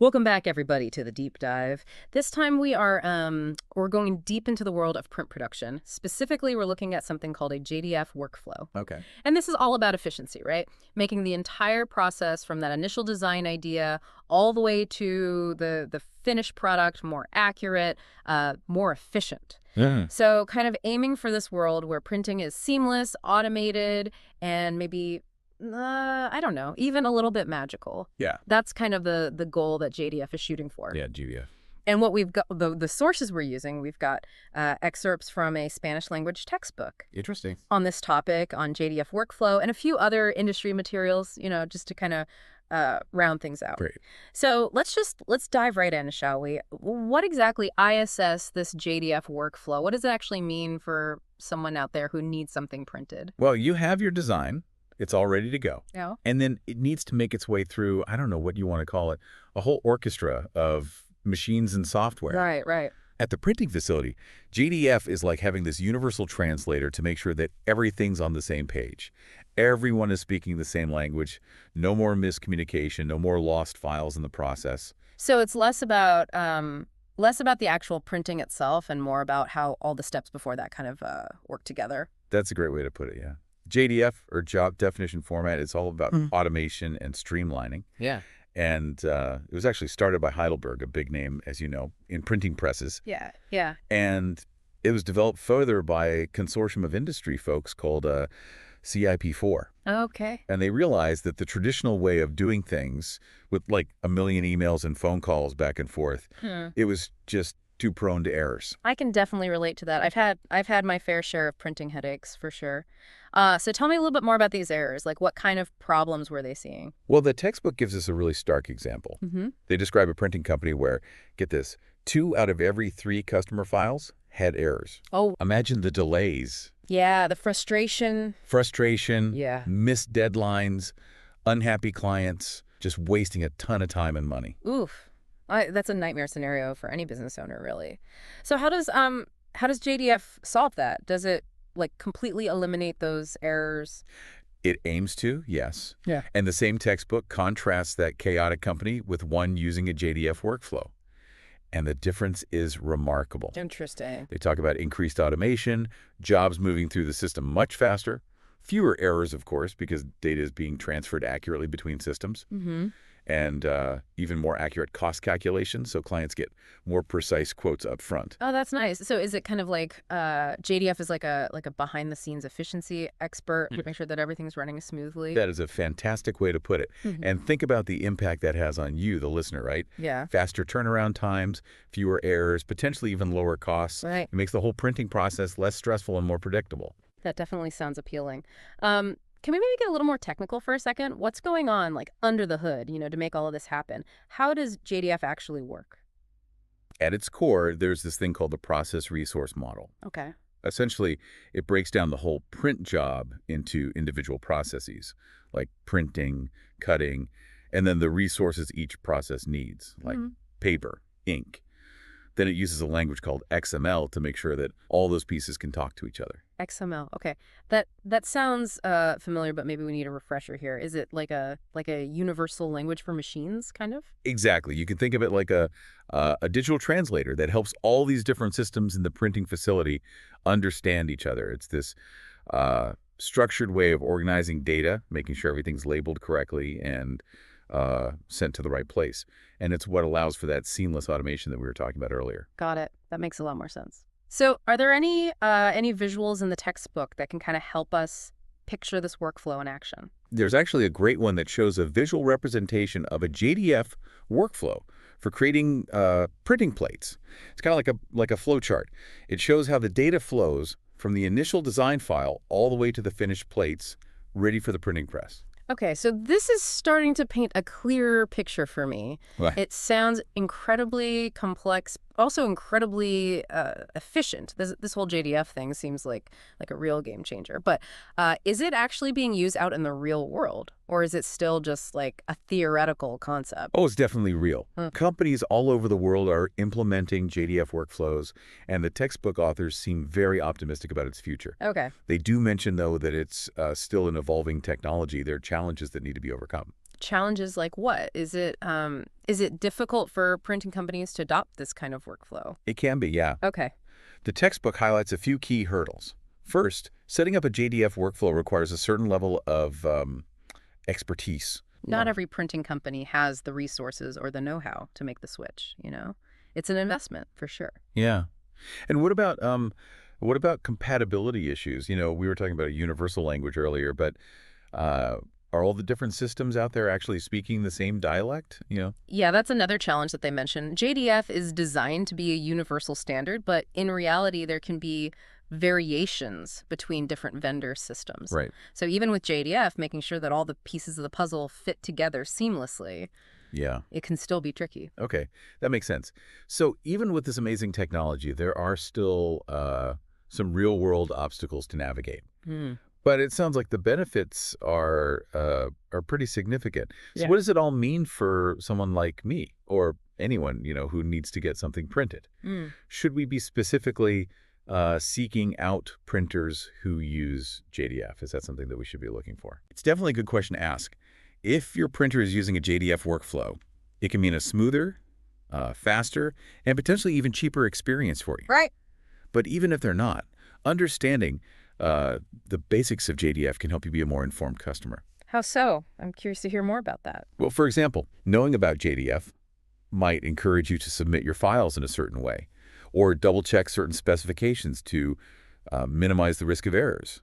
Welcome back, everybody, to the deep dive. This time we're going deep into the world of print production. Specifically, we're looking at something called a JDF workflow. Okay. And this is all about efficiency, right? Making the entire process from that initial design idea all the way to the finished product more accurate, more efficient. Yeah. So kind of aiming for this world where printing is seamless, automated, and maybe I don't know, even a little bit magical. Yeah. That's kind of the goal that JDF is shooting for. Yeah, GDF. And what we've got, the sources we're using, we've got excerpts from a Spanish language textbook Interesting. on this topic, on JDF workflow, and a few other industry materials, just to kind of round things out. Great. So let's dive right in, shall we? What exactly ISS this JDF workflow? What does it actually mean for someone out there who needs something printed? Well, you have your design. It's all ready to go. Yeah. And then it needs to make its way through, I don't know what you want to call it, a whole orchestra of machines and software. Right, right. At the printing facility, JDF is like having this universal translator to make sure that everything's on the same page. Everyone is speaking the same language. No more miscommunication, no more lost files in the process. So it's less about the actual printing itself and more about how all the steps before that kind of work together. That's a great way to put it, yeah. JDF, or Job Definition Format, it's all about automation and streamlining. Yeah. And it was actually started by Heidelberg, a big name, as you know, in printing presses. Yeah, yeah. And it was developed further by a consortium of industry folks called CIP4. Okay. And they realized that the traditional way of doing things with like a million emails and phone calls back and forth, it was just too prone to errors. I can definitely relate to that. I've had my fair share of printing headaches for sure. So tell me a little bit more about these errors. Like, what kind of problems were they seeing? Well, the textbook gives us a really stark example. They describe a printing company where, get this, 2 out of every 3 customer files had errors. Oh, Imagine the delays, yeah, the frustration. frustration, Yeah. missed deadlines, unhappy clients, just wasting a ton of time and money. Oof. That's a nightmare scenario for any business owner, really. So how does JDF solve that? Does it like completely eliminate those errors? It aims to, yes. Yeah. And the same textbook contrasts that chaotic company with one using a JDF workflow. And the difference is remarkable. Interesting. They talk about increased automation, jobs moving through the system much faster, fewer errors, of course, because data is being transferred accurately between systems, and even more accurate cost calculations, so clients get more precise quotes up front. Oh, that's nice. So is it kind of like JDF is like a behind the scenes efficiency expert to make sure that everything's running smoothly? That is a fantastic way to put it. And think about the impact that has on you, the listener, right? Yeah. Faster turnaround times, fewer errors, potentially even lower costs. Right. It makes the whole printing process less stressful and more predictable. That definitely sounds appealing. Can we maybe get a little more technical for a second? What's going on like under the hood, to make all of this happen? How does JDF actually work? At its core, there's this thing called the process resource model. Okay. Essentially, it breaks down the whole print job into individual processes, like printing, cutting, and then the resources each process needs, like paper, ink. Then it uses a language called XML to make sure that all those pieces can talk to each other. XML. Okay. That sounds familiar, but maybe we need a refresher here. Is it like a universal language for machines, kind of? Exactly. You can think of it like a digital translator that helps all these different systems in the printing facility understand each other. It's this structured way of organizing data, making sure everything's labeled correctly and sent to the right place. And it's what allows for that seamless automation that we were talking about earlier. Got it. That makes a lot more sense. So are there any visuals in the textbook that can kind of help us picture this workflow in action? There's actually a great one that shows a visual representation of a JDF workflow for creating printing plates. It's kind of like a flow chart. It shows how the data flows from the initial design file all the way to the finished plates ready for the printing press. Okay, so this is starting to paint a clearer picture for me. Right. It sounds incredibly complex, also incredibly efficient. This whole JDF thing seems like a real game changer. But is it actually being used out in the real world? Or is it still just like a theoretical concept? Oh, it's definitely real. Companies all over the world are implementing JDF workflows, and the textbook authors seem very optimistic about its future. Okay. They do mention, though, that it's still an evolving technology. There are challenges that need to be overcome. Challenges like what? Is it difficult for printing companies to adopt this kind of workflow? It can be, yeah. Okay. The textbook highlights a few key hurdles. First, setting up a JDF workflow requires a certain level of expertise. Not every printing company has the resources or the know-how to make the switch, you know? It's an investment for sure. Yeah. And what about compatibility issues? We were talking about a universal language earlier, but uh, are all the different systems out there actually speaking the same dialect? Yeah, that's another challenge that they mentioned. JDF is designed to be a universal standard, but in reality, there can be variations between different vendor systems. Right. So even with JDF, making sure that all the pieces of the puzzle fit together seamlessly, Yeah. it can still be tricky. Okay, that makes sense. So even with this amazing technology, there are still some real-world obstacles to navigate. Hmm. But it sounds like the benefits are pretty significant. So Yeah. what does it all mean for someone like me or anyone, who needs to get something printed? Hmm. Should we be specifically seeking out printers who use JDF? Is that something that we should be looking for? It's definitely a good question to ask. If your printer is using a JDF workflow, it can mean a smoother, faster, and potentially even cheaper experience for you. Right. But even if they're not, understanding the basics of JDF can help you be a more informed customer. How so? I'm curious to hear more about that. Well, for example, knowing about JDF might encourage you to submit your files in a certain way, or double-check certain specifications to minimize the risk of errors.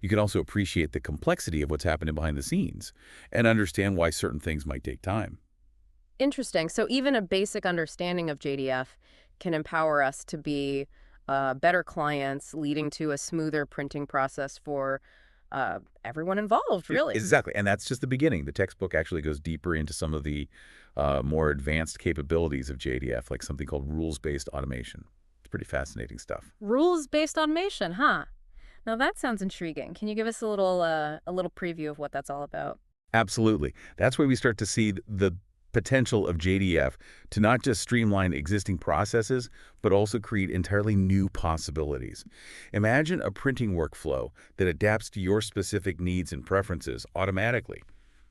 You can also appreciate the complexity of what's happening behind the scenes and understand why certain things might take time. Interesting. So even a basic understanding of JDF can empower us to be better clients, leading to a smoother printing process for everyone involved, really. Exactly. And that's just the beginning. The textbook actually goes deeper into some of the more advanced capabilities of JDF, like something called rules-based automation. It's pretty fascinating stuff. Rules-based automation, huh? Now that sounds intriguing. Can you give us a little preview of what that's all about? Absolutely. That's where we start to see the potential of JDF to not just streamline existing processes, but also create entirely new possibilities. Imagine a printing workflow that adapts to your specific needs and preferences automatically.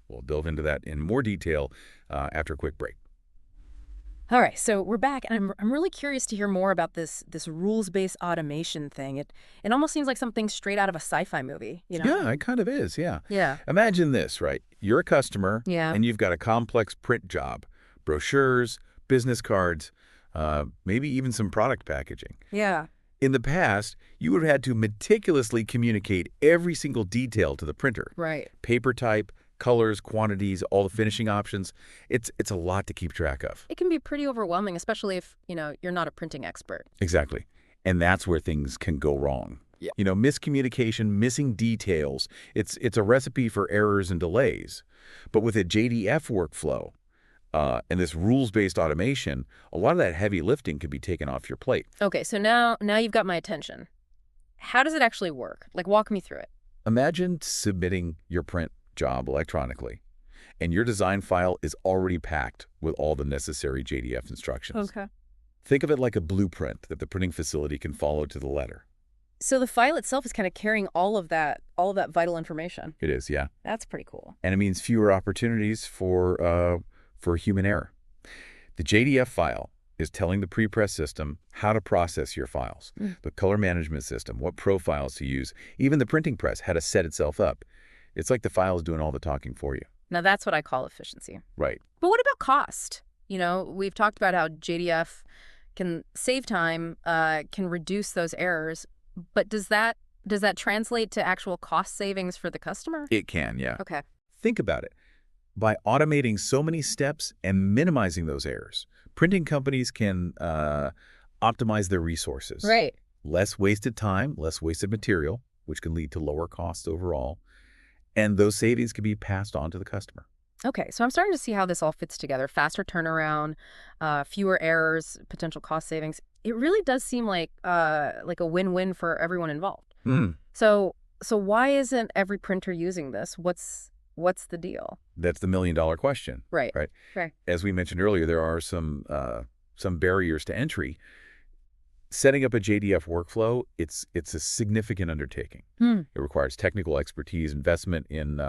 We'll delve into that in more detail after a quick break. All right, so we're back, and I'm really curious to hear more about this rules-based automation thing. It almost seems like something straight out of a sci-fi movie, you know? Yeah, it kind of is, yeah. Yeah. Imagine this, right? You're a customer, Yeah. and you've got a complex print job, brochures, business cards, maybe even some product packaging. Yeah. In the past, you would have had to meticulously communicate every single detail to the printer. Right. Paper type, colors, quantities, all the finishing options. It's a lot to keep track of. It can be pretty overwhelming, especially if, you're not a printing expert. Exactly. And that's where things can go wrong. Yeah. Miscommunication, missing details. It's a recipe for errors and delays. But with a JDF workflow and this rules-based automation, a lot of that heavy lifting could be taken off your plate. Okay, so now you've got my attention. How does it actually work? Like, walk me through it. Imagine submitting your print job electronically, and your design file is already packed with all the necessary JDF instructions. Okay. Think of it like a blueprint that the printing facility can follow to the letter. So the file itself is kind of carrying all of that vital information. It is, yeah. That's pretty cool. And it means fewer opportunities for human error. The JDF file is telling the prepress system how to process your files, the color management system, what profiles to use, even the printing press, how to set itself up. It's like the file is doing all the talking for you. Now that's what I call efficiency. Right. But what about cost? We've talked about how JDF can save time, can reduce those errors, but does that translate to actual cost savings for the customer? It can, yeah. Okay. Think about it. By automating so many steps and minimizing those errors, printing companies can optimize their resources. Right. Less wasted time, less wasted material, which can lead to lower costs overall. And those savings can be passed on to the customer. Okay, so I'm starting to see how this all fits together. Faster turnaround, fewer errors, potential cost savings. It really does seem like a win-win for everyone involved. So why isn't every printer using this? What's the deal? That's the million-dollar question. Right. Right. As we mentioned earlier, there are some barriers to entry. Setting up a JDF workflow, it's a significant undertaking. It requires technical expertise, investment in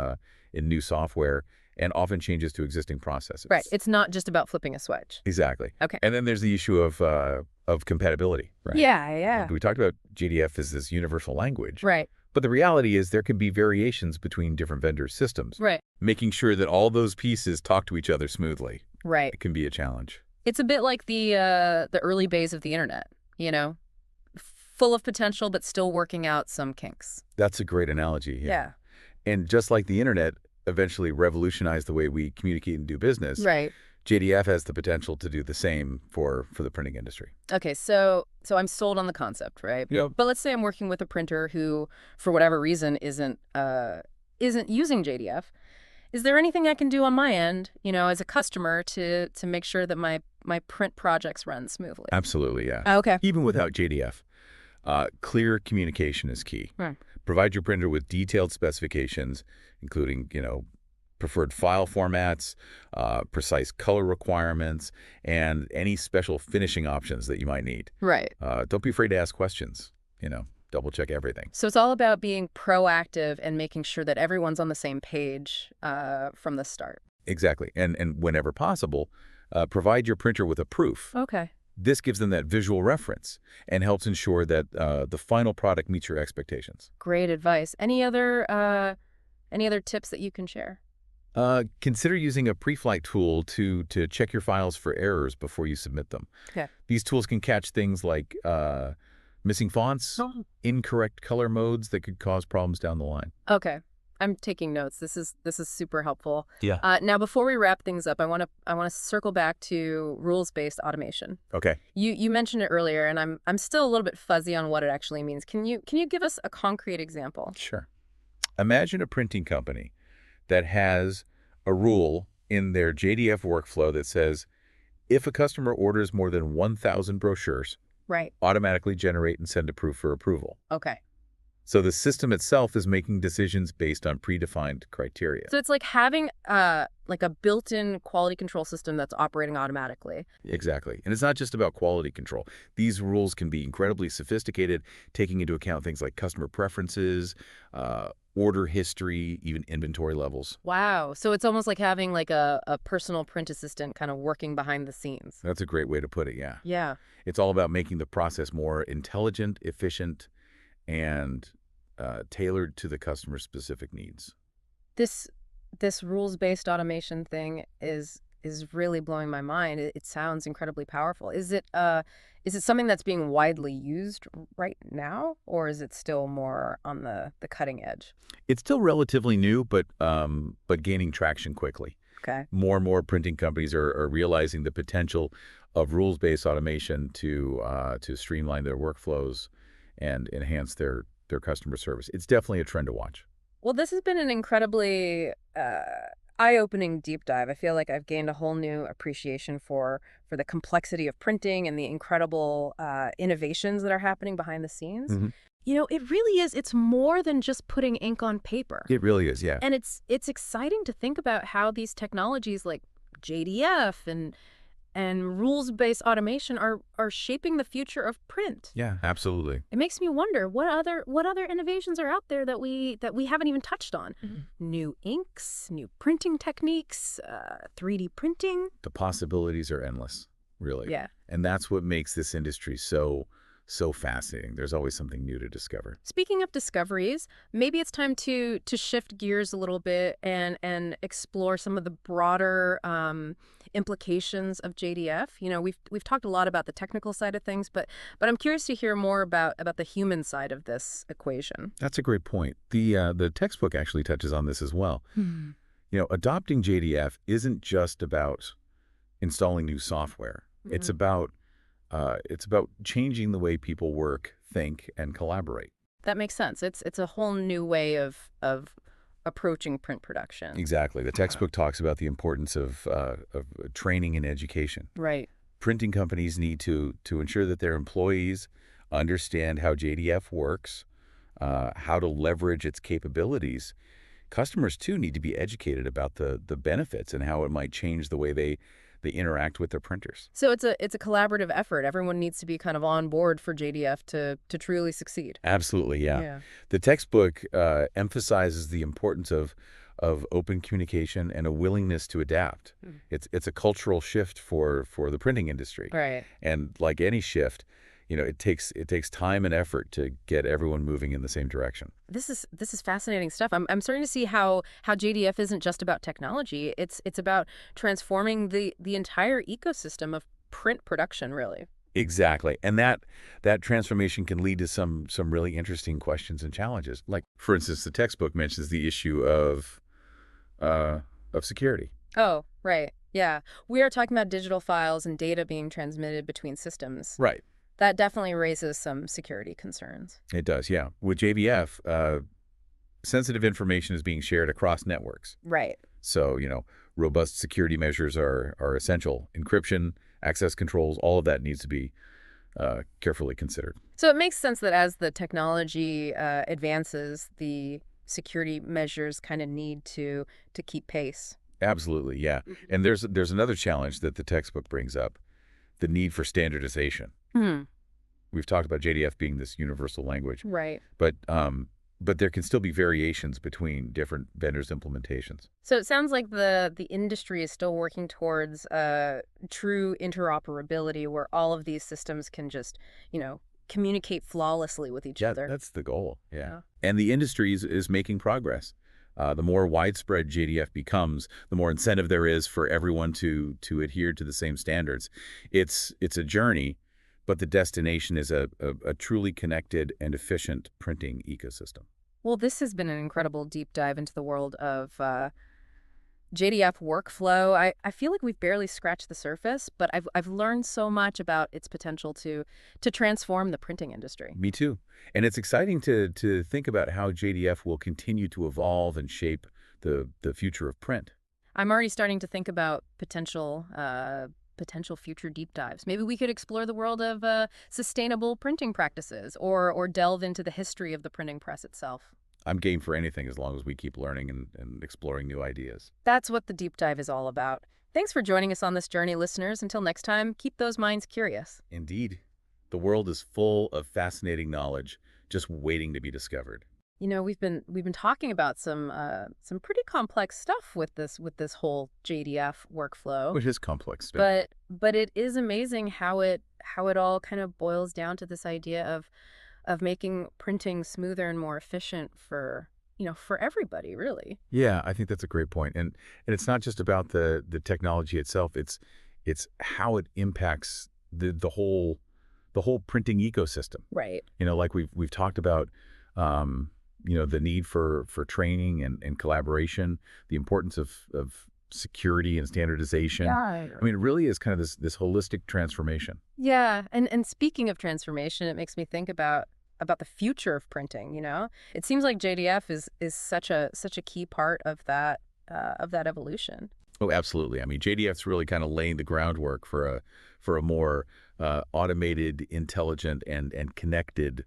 new software, and often changes to existing Right. processes. It's not just about flipping a switch. Exactly. Okay. And then there's the issue of compatibility, right? Yeah, yeah. We talked about JDF as this universal language. Right, But the reality is there can be variations between different vendors' systems. right, Making sure that all those pieces talk to each other smoothly, right. it can be a challenge. It's a bit like the early days of the internet, you know? Full of potential, but still working out some kinks. That's a great analogy. Yeah. And just like the internet eventually revolutionized the way we communicate and do business, Right. JDF has the potential to do the same for the printing industry. Okay, so I'm sold on the concept, right? Yep. But let's say I'm working with a printer who, for whatever reason, isn't using JDF. Is there anything I can do on my end, as a customer to make sure that my print projects run smoothly? Absolutely, yeah. Okay. Even without JDF, clear communication is key. Right. Provide your printer with detailed specifications, including, preferred file formats, precise color requirements, and any special finishing options that you might need. Right. Don't be afraid to ask questions, double check everything. So it's all about being proactive and making sure that everyone's on the same page from the start. Exactly. And whenever possible, provide your printer with a proof. Okay. This gives them that visual reference and helps ensure that the final product meets your expectations. Great advice. Any other tips that you can share? Consider using a pre-flight tool to check your files for errors before you submit them. Okay. These tools can catch things like missing fonts, incorrect color modes that could cause problems down the line. Okay. I'm taking notes. This is super helpful. Yeah. Now, before we wrap things up, I want to circle back to rules-based automation. Okay. You mentioned it earlier, and I'm still a little bit fuzzy on what it actually means. Can you give us a concrete example? Sure. Imagine a printing company that has a rule in their JDF workflow that says, if a customer orders more than 1,000 brochures, Right. automatically generate and send a proof for approval. Okay. So the system itself is making decisions based on predefined criteria. So it's like having like a built-in quality control system that's operating automatically. Exactly. And it's not just about quality control. These rules can be incredibly sophisticated, taking into account things like customer preferences, order history, even inventory levels. Wow. So it's almost like having like a personal print assistant kind of working behind the scenes. That's a great way to put it, yeah. Yeah. It's all about making the process more intelligent, efficient, and tailored to the customer's specific needs. This rules-based automation thing is really blowing my mind. It sounds incredibly powerful. Is it something that's being widely used right now, or is it still more on the cutting edge? It's still relatively new, but gaining traction quickly. Okay. More and more printing companies are realizing the potential of rules-based automation to streamline their workflows and enhance their customer service. It's definitely a trend to watch. Well, this has been an incredibly eye-opening deep dive. I feel like I've gained a whole new appreciation for the complexity of printing and the incredible innovations that are happening behind the scenes. Mm-hmm. It really is. It's more than just putting ink on paper. It really is, yeah. And it's exciting to think about how these technologies like JDF and rules-based automation are shaping the future of print. Yeah, absolutely. It makes me wonder what other innovations are out there that we haven't even touched on. Mm-hmm. New inks, new printing techniques, 3D printing. The possibilities are endless, really. Yeah. And that's what makes this industry so fascinating. There's always something new to discover. Speaking of discoveries, maybe it's time to shift gears a little bit and explore some of the broader implications of JDF. We've talked a lot about the technical side of things, but I'm curious to hear more about the human side of this equation. That's a great point. The textbook actually touches on this as well. Hmm. Adopting JDF isn't just about installing new software. Mm-hmm. It's about changing the way people work, think, and collaborate. That makes sense. It's a whole new way of approaching print production. Exactly. The textbook talks about the importance of training and education. Right. Printing companies need to ensure that their employees understand how JDF works, how to leverage its capabilities. Customers, too, need to be educated about the benefits and how it might change the way they interact with their printers. So it's a collaborative effort. Everyone needs to be kind of on board for JDF to truly succeed. Absolutely, yeah. The textbook emphasizes the importance of of open communication and a willingness to adapt. Mm. It's a cultural shift for the printing industry. Right. And like any shift, it takes time and effort to get everyone moving in the same direction. This is fascinating stuff. I'm starting to see how JDF isn't just about technology. It's about transforming the entire ecosystem of print production, really. Exactly. And that transformation can lead to some really interesting questions and challenges. Like, for instance, the textbook mentions the issue uh, of security. Oh, right. Yeah. We are talking about digital files and data being transmitted between systems. Right. That definitely raises some security concerns. It does, yeah. With JVF, sensitive information is being shared across networks. Right. So, robust security measures are essential. Encryption, access controls, all of that needs to be carefully considered. So it makes sense that as the technology advances, the security measures kind of need to keep pace. Absolutely, yeah. Mhm. And there's another challenge that the textbook brings up, the need for standardization. Hmm. We've talked about JDF being this universal language, Right. but there can still be variations between different vendors' implementations. So it sounds like the industry is still working towards true interoperability where all of these systems can just, communicate flawlessly with each Yeah, other. that's the goal. Yeah. Yeah. And the industry is making progress. The more widespread JDF becomes, the more incentive there is for everyone to adhere to the same standards. It's a journey, but the destination is a truly connected and efficient printing ecosystem. Well, this has been an incredible deep dive into the world of JDF workflow. I feel like we've barely scratched the surface, but I've learned so much about its potential to transform the printing industry. Me too. And it's exciting to think about how JDF will continue to evolve and shape the future of print. I'm already starting to think about potential future deep dives. Maybe we could explore the world of sustainable printing practices or delve into the history of the printing press itself. I'm game for anything as long as we keep learning and exploring new ideas. That's what the deep dive is all about. Thanks for joining us on this journey, listeners. Until next time, keep those minds curious. Indeed, the world is full of fascinating knowledge just waiting to be discovered. We've been talking about some pretty complex stuff with this whole JDF workflow, Which is complex. but it is amazing how it all kind of boils down to this idea of making printing smoother and more efficient for everybody, really. Yeah, I think that's a great point. And it's not just about the technology itself. It's how it impacts the whole printing ecosystem. Right. Like we've talked about the need for training and collaboration, the importance of security and standardization. Yeah. I mean, it really is kind of this holistic transformation. Yeah, and speaking of transformation, it makes me think about the future of printing, It seems like JDF is such a key part of that evolution. Oh, absolutely. I mean, JDF's really kind of laying the groundwork for a more automated, intelligent, and connected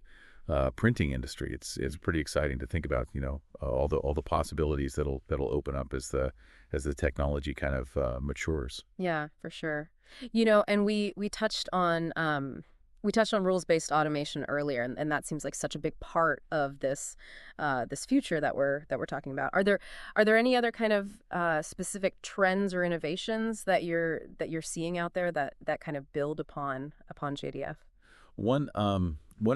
printing industry. It's pretty exciting to think about, all the possibilities that'll open up as the technology kind of matures. Yeah, for sure. And we touched on rules-based automation earlier, and that seems like such a big part of this future that we're talking about. Are there any other kind of specific trends or innovations that you're seeing out there that kind of build upon JDF? One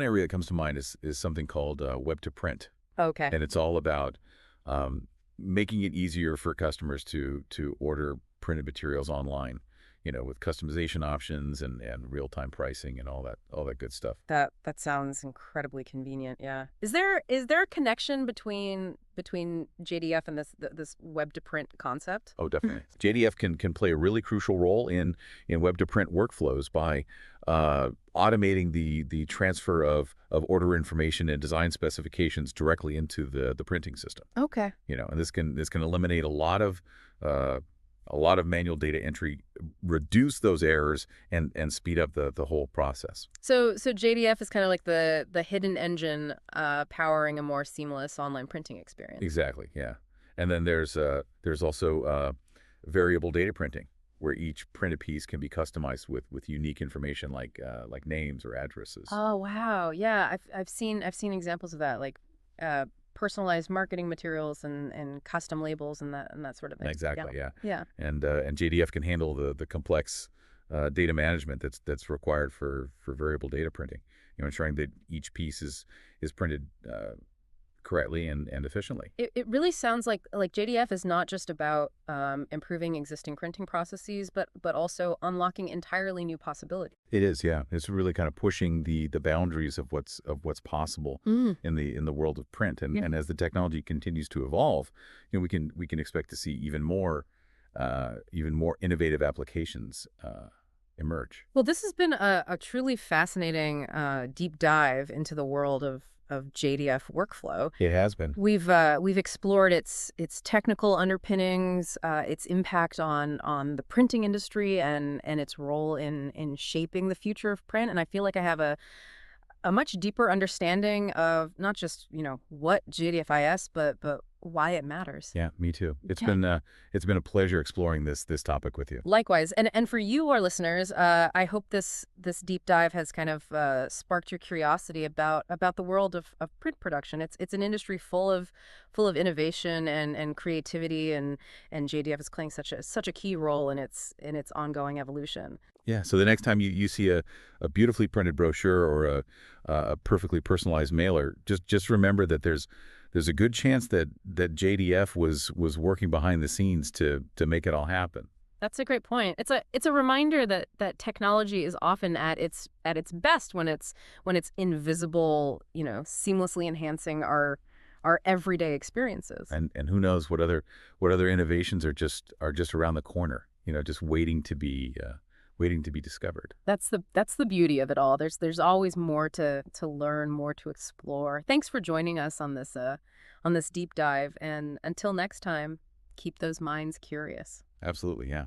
area that comes to mind is something called web to print, Okay. and it's all about making it easier for customers to order printed materials online, with customization options and real-time pricing and all that good stuff. That sounds incredibly convenient. Yeah. Is there a connection between JDF and this web to print concept? Oh, definitely. JDF can play a really crucial role in web to print workflows by automating the transfer of order information and design specifications directly into the printing system. Okay. And this can eliminate a lot of manual data entry, reduce those errors, and speed up the whole process. So JDF is kind of like the hidden engine powering a more seamless online printing experience. Exactly, yeah. And then there's also variable data printing, where each printed piece can be customized with unique information like names or addresses. Oh wow, yeah, I've seen examples of that, like personalized marketing materials and custom labels and that sort of thing. Yeah. Exactly, yeah. Yeah. And JDF can handle the complex data management that's required for variable data printing. Ensuring that each piece is printed correctly and efficiently. It really sounds like JDF is not just about improving existing printing processes, but also unlocking entirely new possibilities. It is, yeah. It's really kind of pushing the boundaries of what's possible Mm. in the world of print. And Yeah. and as the technology continues to evolve, we can expect to see even more innovative applications emerge. Well, this has been a truly fascinating deep dive into the world of JDF workflow. It has been. We've explored its technical underpinnings, its impact on the printing industry, and its role in shaping the future of print. And I feel like I have a much deeper understanding of not just what JDFIS, but why it matters. Yeah, me too. It's Yeah. been a pleasure exploring this topic with you. Likewise, and for you, our listeners, I hope this deep dive has kind of sparked your curiosity about the world of print production. It's an industry full of innovation and creativity, and JDF is playing such a key role in its ongoing evolution. Yeah. So the next time you see a beautifully printed brochure or a perfectly personalized mailer, just remember that there's a good chance that JDF was working behind the scenes to make it all happen. That's a great point. It's a reminder that technology is often at its best when it's invisible, seamlessly enhancing our everyday experiences. And who knows what other innovations are just around the corner, just waiting to be discovered. That's the beauty of it all. There's always more to learn, more to explore. Thanks for joining us on this deep dive, and until next time, keep those minds curious. Absolutely, yeah.